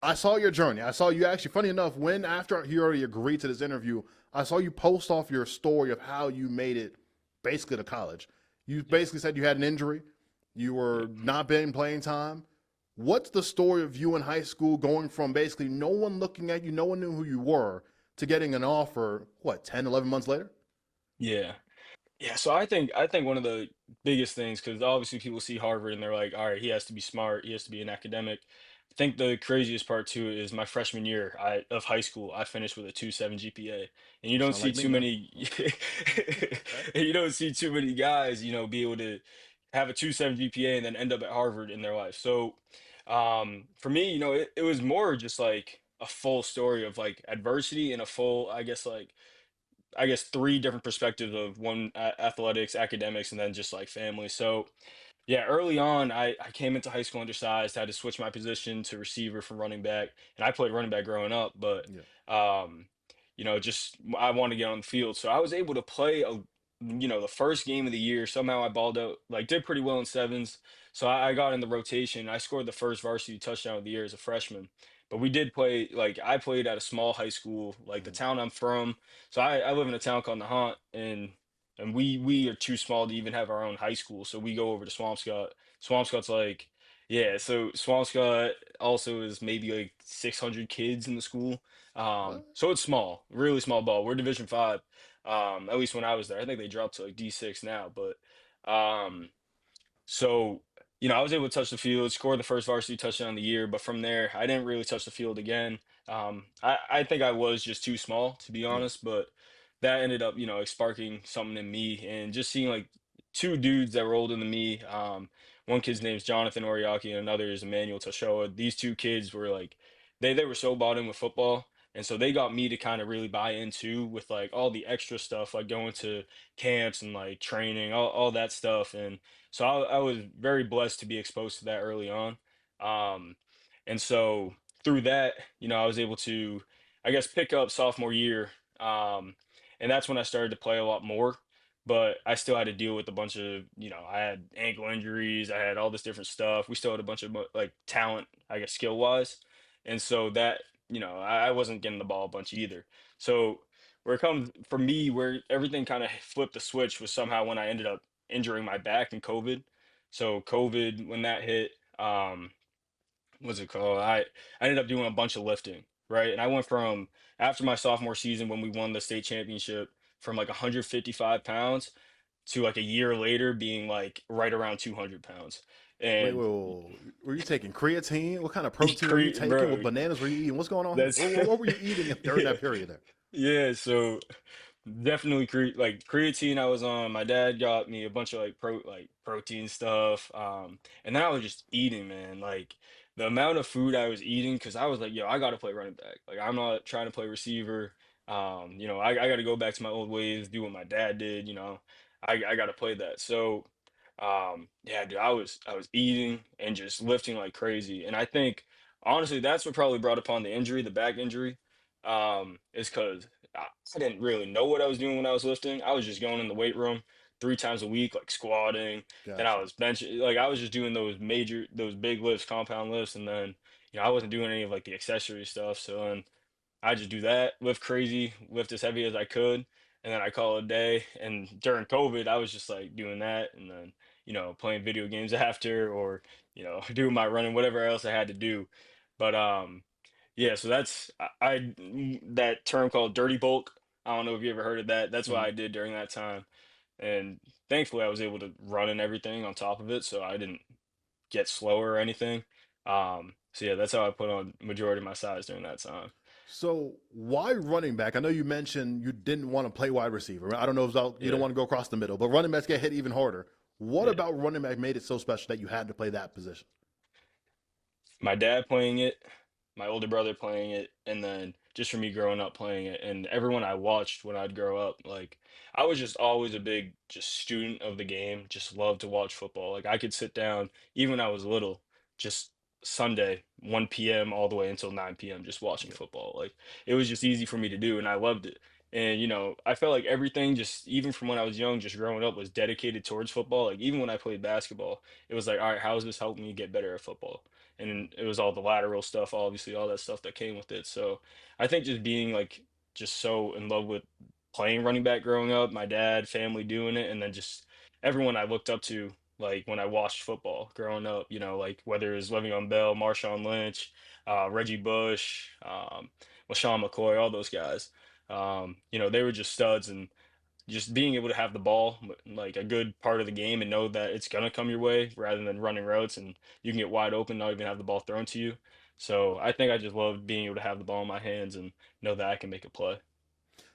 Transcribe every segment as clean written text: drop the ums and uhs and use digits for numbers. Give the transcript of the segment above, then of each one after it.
I saw your journey. I saw you actually. Funny enough, when after you already agreed to this interview, I saw you post off your story of how you made it basically to college. You Yeah. basically said you had an injury, you Yeah. were not getting playing time. What's the story of you in high school going from basically no one looking at you, no one knew who you were, to getting an offer, what, 10, 11 months later? Yeah. Yeah, so I think one of the biggest things, because obviously people see Harvard and they're like, all right, he has to be smart, he has to be an academic. I think the craziest part too is my freshman year of high school, I finished with a 2.7 GPA. And you don't Sound see like me, too man. many Okay. and you don't see too many guys, be able to have a 2.7 GPA and then end up at Harvard in their life. So for me, it was more just like a full story of like adversity and a full, I guess three different perspectives of one athletics, academics, and then just like family. So yeah, early on, I came into high school undersized, had to switch my position to receiver from running back, and I played running back growing up, but Yeah. um, just I wanted to get on the field, so I was able to play the first game of the year. Somehow I balled out, like did pretty well in sevens, so I got in the rotation. I scored the first varsity touchdown of the year as a freshman. But we did play, like I played at a small high school, like the Mhm. town I'm from. So I live in a town called Nahant, and we are too small to even have our own high school, so we go over to Swampscott. Swampscott's like, yeah, so Swampscott also is maybe like 600 kids in the school. What? So it's small, really small ball. We're Division 5. At least when I was there. I think they dropped to like D6 now, but um so, I was able to touch the field, score the first varsity touchdown of the year, but from there, I didn't really touch the field again. I think I was just too small, to be Yeah. honest, but that ended up, like sparking something in me and just seeing like two dudes that were older than me. One kid's name is Jonathan Oriaki and another is Emmanuel Tashoa. These two kids were like, they were so bought in with football. And so they got me to kind of really buy into with like all the extra stuff, like going to camps and like training, all that stuff. And so I was very blessed to be exposed to that early on. Um, and so through that, I was able to, I guess, pick up sophomore year. And that's when I started to play a lot more. But I still had to deal with a bunch of, I had ankle injuries, I had all this different stuff. We still had a bunch of like talent, I guess, skill wise. And so that, I wasn't getting the ball a bunch either. So where it comes for me, where everything kind of flipped the switch was somehow when I ended up injuring my back in COVID. So COVID, when that hit, what's it called? I ended up doing a bunch of lifting, right? And I went from after my sophomore season when we won the state championship from like 155 pounds to like a year later being like right around 200 pounds. Wait, And wait, wait. Were you taking creatine? What kind of protein were you taking? What bro, bananas were you eating? What's going on here? that's What were you eating during yeah, that period there? yeah. So definitely like creatine I was on. My dad got me a bunch of like protein stuff. And then I was just eating, man. Like the amount of food I was eating, because I was like, yo, I gotta play running back. Like I'm not trying to play receiver. I gotta go back to my old ways, do what my dad did, I gotta play that. So yeah, dude, I was eating and just lifting like crazy. And I think honestly that's what probably brought upon the injury, the back injury. Is because I didn't really know what I was doing when I was lifting. I was just going in the weight room 3 times a week, like squatting. Then I Gotcha. was benching, like I was just doing those big lifts, compound lifts, and then I wasn't doing any of like the accessory stuff. So then I just do that, lift crazy, lift as heavy as I could, and then I call it a day. And during COVID, I was just like doing that, and then playing video games after, or doing my running, whatever else I had to do. But yeah, so that's that term called dirty bulk. I don't know if you ever heard of that. That's what Mhm. I did during that time. And thankfully I was able to run and everything on top of it, so I didn't get slower or anything. So yeah, that's how I put on majority of my size during that time. So why running back? I know you mentioned you didn't want to play wide receiver. I don't know if you don't Yeah. want to go across the middle, but running backs get hit even harder. What Yeah. about running back made it so special that you had to play that position? My dad playing it, my older brother playing it, and then just for me growing up playing it, and everyone I watched when I'd grow up, like I was just always a big just student of the game, just loved to watch football. Like I could sit down even when I was little, just Sunday, 1 p.m. all the way until 9 p.m. just watching Yeah. football. Like it was just easy for me to do, and I loved it. And, I felt like everything just even from when I was young, just growing up was dedicated towards football. Like even when I played basketball, it was like, all right, how does this help me get better at football? And it was all the lateral stuff, obviously, all that stuff that came with it. So I think just being like just so in love with playing running back growing up, my dad, family doing it, and then just everyone I looked up to, like when I watched football growing up, like whether it was Le'Veon Bell, Marshawn Lynch, Reggie Bush, LaShawn McCoy, all those guys. They were just studs, and just being able to have the ball like a good part of the game and know that it's gonna come your way rather than running routes and you can get wide open, not even have the ball thrown to you. So I think I just love being able to have the ball in my hands and know that I can make a play.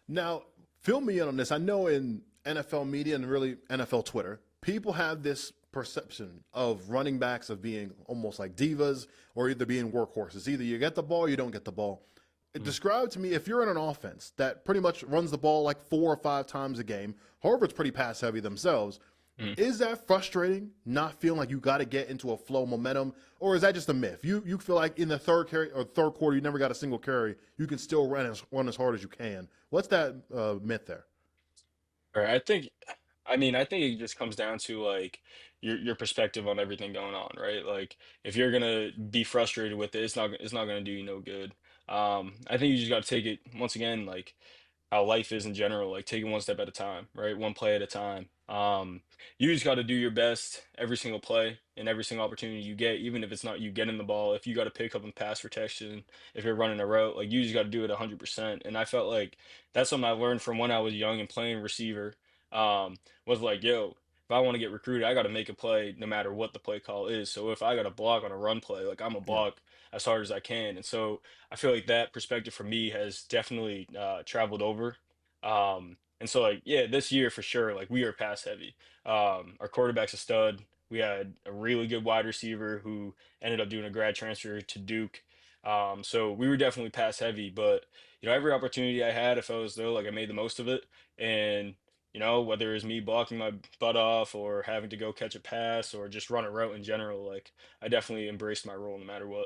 Now, fill me in on this. I know in NFL media and really NFL Twitter, people have this perception of running backs of being almost like divas or either being workhorses. Either you get the ball, or you don't get the ball. Mm, Describe to me if you're in an offense that pretty much runs the ball like 4 or 5 times a game. Harvard's pretty pass heavy themselves. mm. Is that frustrating? Not feeling like you got to get into a flow momentum, or is that just a myth? You feel like in the third carry or third quarter you never got a single carry, you can still run as hard as you can. What's that myth there? Right. I think it just comes down to like your perspective on everything going on, right? Like if you're gonna be frustrated with it, it's not gonna do you no good. I think you just got to take it once again, like how life is in general, like taking one step at a time, right? One play at a time. You just got to do your best every single play and every single opportunity you get, even if it's not you getting the ball. If you got to pick up and pass protection, if you're running a route, like you just got to do it 100%. And I felt like that's something I learned from when I was young and playing receiver. Was like, yo, if I want to get recruited, I got to make a play no matter what the play call is. So if I got to block on a run play, like I'm a Yeah. block as hard as I can. And so I feel like that perspective for me has definitely traveled over. And so like yeah, this year for sure, like we are pass heavy. Our quarterback's a stud. We had a really good wide receiver who ended up doing a grad transfer to Duke. So we were definitely pass heavy, but every opportunity I had, I felt as though like I made the most of it. And whether it's me blocking my butt off or having to go catch a pass or just run a route in general, like I definitely embraced my role no matter what.